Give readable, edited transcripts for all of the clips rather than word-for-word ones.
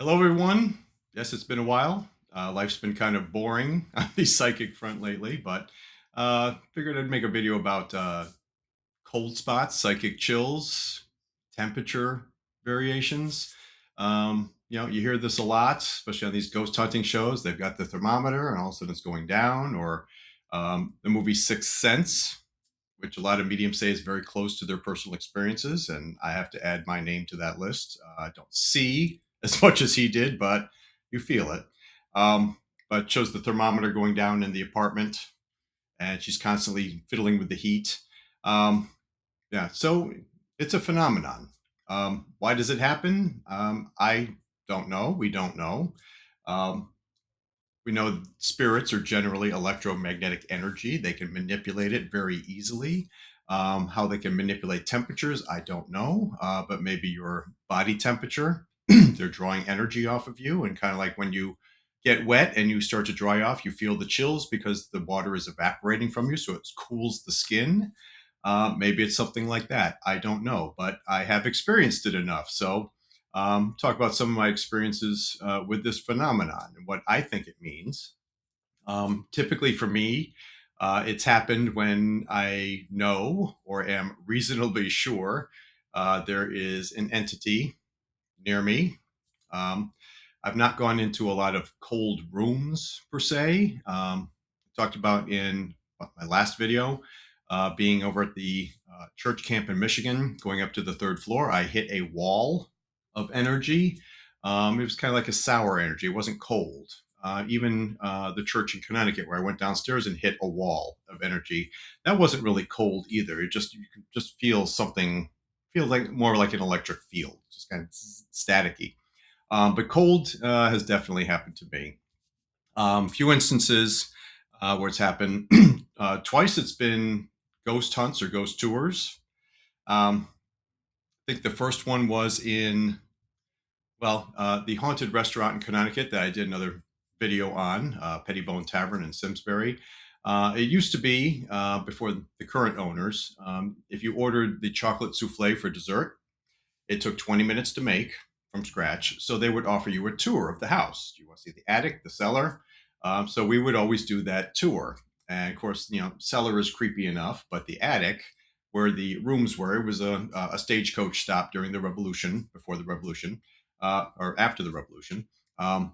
Hello, everyone. Yes, it's been a while. Life's been kind of boring on the psychic front lately, but figured I'd make a video about cold spots, psychic chills, temperature variations. You hear this a lot, especially on these ghost hunting shows. They've got the thermometer, and all of a sudden it's going down. Or the movie Sixth Sense, which a lot of mediums say is very close to their personal experiences. And I have to add my name to that list. I don't see as much as he did, but you feel it. Um, but it shows the thermometer going down in the apartment, and she's constantly fiddling with the heat. Um, yeah, so it's a phenomenon. Why does it happen? I don't know. We don't know. Um, we know spirits are generally electromagnetic energy. They can manipulate it very easily. How they can manipulate temperatures, I don't know, but maybe your body temperature, they're drawing energy off of you. And kind of like when you get wet and you start to dry off, you feel the chills because the water is evaporating from you. So it cools the skin. Maybe it's something like that. I don't know, but I have experienced it enough. So talk about some of my experiences with this phenomenon and what I think it means. Typically, for me, it's happened when I know or am reasonably sure there is an entity near me. Um, I've not gone into a lot of cold rooms per se. Talked about in my last video, being over at the church camp in Michigan, going up to the third floor. I hit a wall of energy. It was kind of like a sour energy. It wasn't cold. Even the church in Connecticut, where I went downstairs and hit a wall of energy, that wasn't really cold either. It just you could just feel something, feel like more like an electric field, just kind of staticky. But cold has definitely happened to me. Few instances where it's happened. Twice it's been ghost hunts or ghost tours. Um, I think the first one was in, the haunted restaurant in Connecticut that I did another video on, Pettibone Tavern in Simsbury. It used to be, before the current owners, if you ordered the chocolate souffle for dessert, it took 20 minutes to make from scratch. So they would offer you a tour of the house. Do you want to see the attic, the cellar? So we would always do that tour. And of course, cellar is creepy enough, but the attic, where the rooms were, it was a stagecoach stop during the Revolution, before the Revolution, or after the Revolution. Um,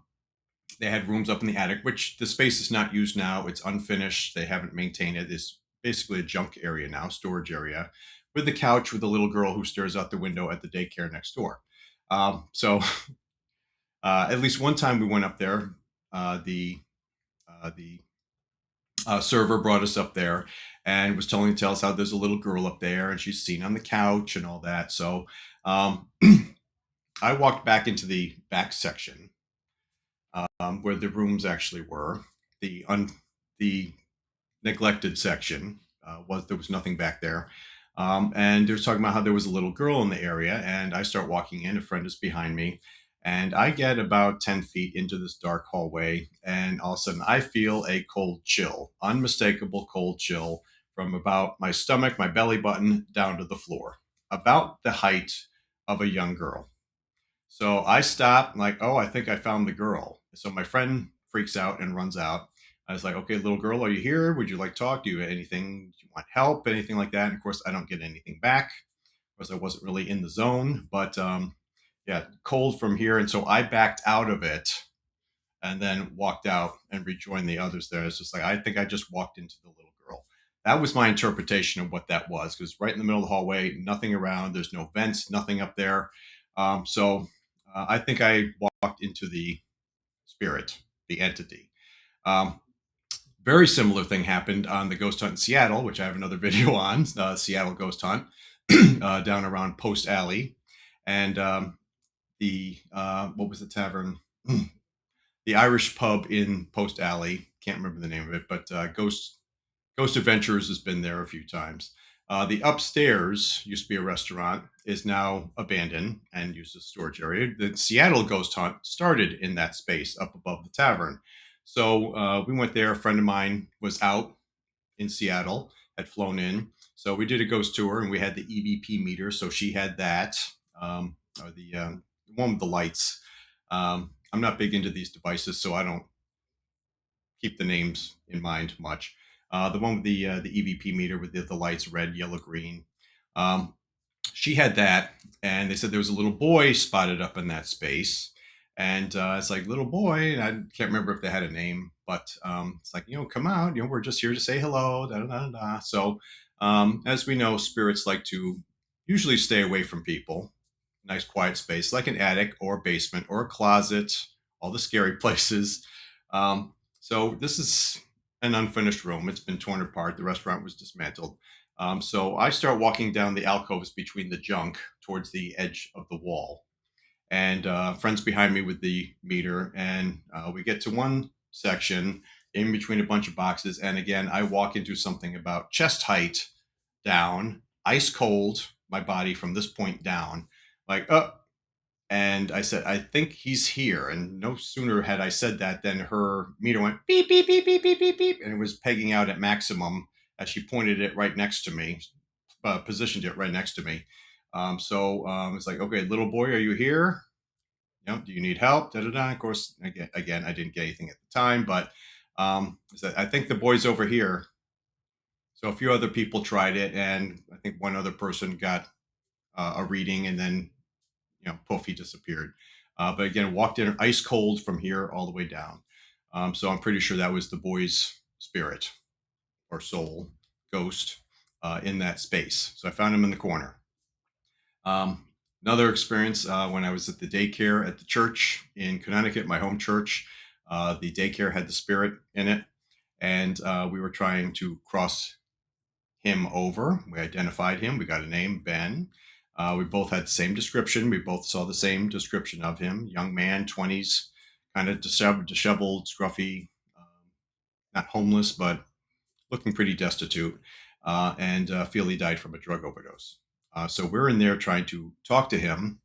they had rooms up in the attic, which the space is not used now. It's unfinished. They haven't maintained it. It's basically a junk area now, storage area, with the couch with the little girl who stares out the window at the daycare next door. So at least one time we went up there. The server brought us up there and was tell us how there's a little girl up there and she's seen on the couch and all that. So um, I walked back into the back section, where the rooms actually were. The neglected section was there was nothing back there, and they were talking about how there was a little girl in the area. And I start walking in. A friend is behind me, and I get about 10 feet into this dark hallway, and all of a sudden I feel a cold chill, unmistakable cold chill from about my stomach, my belly button, down to the floor, about the height of a young girl. So I stop, like, oh, I think I found the girl. So my friend freaks out and runs out. I was like, okay, little girl, are you here? Would you like to talk? Do you anything? Do you want help? Anything like that? And of course, I don't get anything back because I wasn't really in the zone. But yeah, cold from here. And so I backed out of it and then walked out and rejoined the others there. It's just like, I think I just walked into the little girl. That was my interpretation of what that was, because right in the middle of the hallway, nothing around, there's no vents, nothing up there. So I think I walked into the spirit, the entity. Um, Very similar thing happened on the ghost hunt in Seattle, which I have another video on, Seattle ghost hunt, down around Post Alley. And the, what was the tavern? The Irish pub in Post Alley. Can't remember the name of it, but Ghost Adventures has been there a few times. The upstairs used to be a restaurant, is now abandoned and used as a storage area. The Seattle Ghost Hunt started in that space up above the tavern. So we went there. A friend of mine was out in Seattle, had flown in. So we did a ghost tour and we had the EVP meter. So she had that, or the one with the lights. I'm not big into these devices, so I don't keep the names in mind much. The one with the EVP meter with the lights red, yellow, green. Um, she had that, and they said there was a little boy spotted up in that space. And it's like, little boy, and I can't remember if they had a name, but it's like, come out, we're just here to say hello. Da, da, da, da. So, as we know, spirits like to usually stay away from people. Nice quiet space, like an attic or a basement or a closet, all the scary places. So this is an unfinished room. It's been torn apart. The restaurant was dismantled. So I start walking down the alcoves between the junk towards the edge of the wall, and friends behind me with the meter, and we get to one section in between a bunch of boxes, and again I walk into something about chest height down, ice cold, my body from this point down, like and I said, I think he's here. And no sooner had I said that than her meter went beep, beep, beep, beep, beep, beep, beep. And it was pegging out at maximum as she pointed it right next to me, positioned it right next to me. It's like, okay, little boy, are you here? Do you need help? Da, da, da. Of course, again, I didn't get anything at the time, but I said, I think the boy's over here. So a few other people tried it, and I think one other person got a reading, and then poof, he disappeared. But again, walked in ice cold from here all the way down. So I'm pretty sure that was the boy's spirit or soul, ghost in that space. So I found him in the corner. Um, Another experience when I was at the daycare at the church in Connecticut, my home church. The daycare had the spirit in it, and we were trying to cross him over. We identified him. We got a name, Ben. We both had the same description. We both saw the same description of him. Young man, 20s, kind of disheveled, scruffy, not homeless, but looking pretty destitute. And feel he died from a drug overdose. So we're in there trying to talk to him,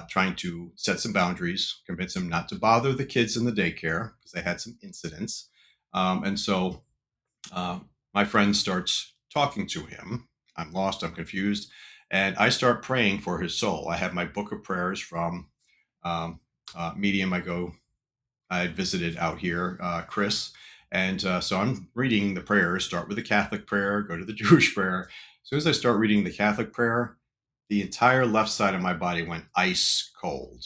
trying to set some boundaries, convince him not to bother the kids in the daycare because they had some incidents. And so uh, my friend starts talking to him. I'm lost, I'm confused. And I start praying for his soul. I have my book of prayers from um, Medium I visited out here, Chris. And so I'm reading the prayers, start with the Catholic prayer, go to the Jewish prayer. As soon as I start reading the Catholic prayer, the entire left side of my body went ice cold.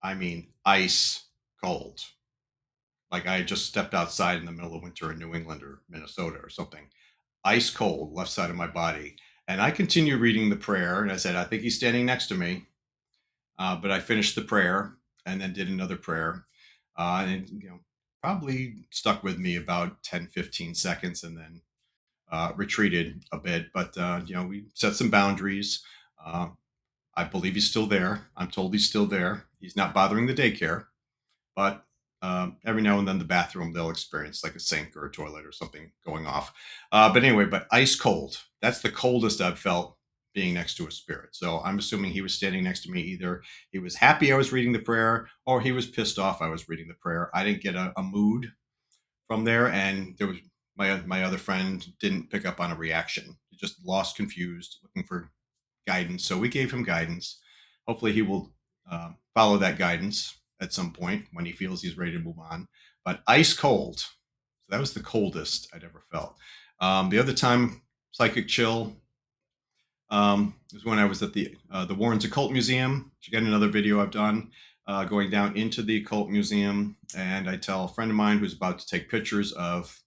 I mean, ice cold. Like I had just stepped outside in the middle of winter in New England or Minnesota or something. Ice cold, left side of my body. And I continued reading the prayer, and I said, I think he's standing next to me. But I finished the prayer and then did another prayer. And, probably stuck with me about 10, 15 seconds and then retreated a bit. But, we set some boundaries. Uh, I believe he's still there. I'm told he's still there. He's not bothering the daycare, but every now and then the bathroom they'll experience like a sink or a toilet or something going off. But anyway, but ice cold. That's the coldest I've felt being next to a spirit. So I'm assuming he was standing next to me. Either he was happy I was reading the prayer or he was pissed off I was reading the prayer. I didn't get a mood from there, and there was my other friend didn't pick up on a reaction. He just lost, confused, looking for guidance. So we gave him guidance. Hopefully, he will follow that guidance at some point when he feels he's ready to move on. But ice cold. So that was the coldest I'd ever felt. The other time, psychic chill, was when I was at the Warrens Occult Museum. Which again, another video I've done. Going down into the occult museum, and I tell a friend of mine who's about to take pictures of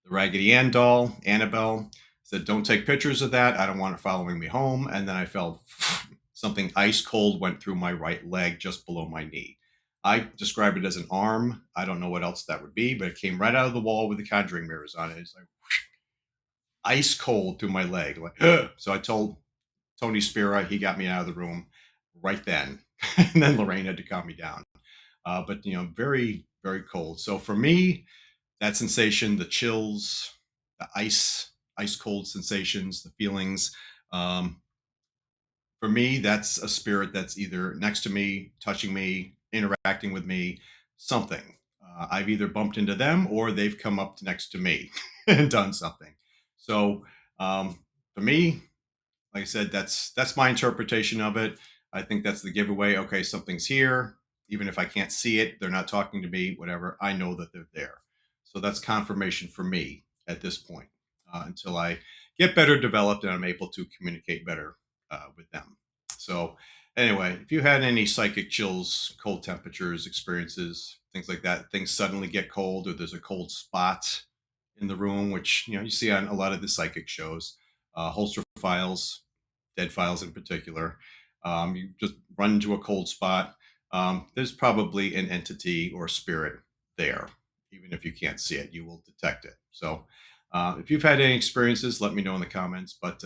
the Raggedy Ann doll, Annabelle. Said, "Don't take pictures of that. I don't want it following me home." And then I felt something ice cold went through my right leg just below my knee. I described it as an arm. I don't know what else that would be, but it came right out of the wall with the conjuring mirrors on it. It's like ice cold through my leg. Like, so I told Tony Spira, he got me out of the room right then. And then Lorraine had to calm me down. But, very, very cold. So for me, that sensation, the chills, the ice cold sensations, the feelings, um, for me, that's a spirit that's either next to me, touching me, interacting with me, something. I've either bumped into them or they've come up next to me and done something. So for me, like I said, that's my interpretation of it. I think that's the giveaway. Okay, something's here. Even if I can't see it, they're not talking to me, whatever, I know that they're there. So that's confirmation for me at this point, until I get better developed and I'm able to communicate better with them. So, anyway, if you had any psychic chills, cold temperatures, experiences, things like that, things suddenly get cold or there's a cold spot in the room, which you see on a lot of the psychic shows, holster files, dead files in particular. You just run into a cold spot. There's probably an entity or spirit there. Even if you can't see it, you will detect it. So, if you've had any experiences, let me know in the comments. But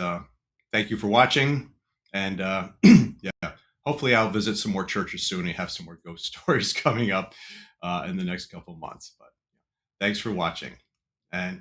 thank you for watching. And yeah, hopefully, I'll visit some more churches soon and have some more ghost stories coming up in the next couple of months. But thanks for watching. And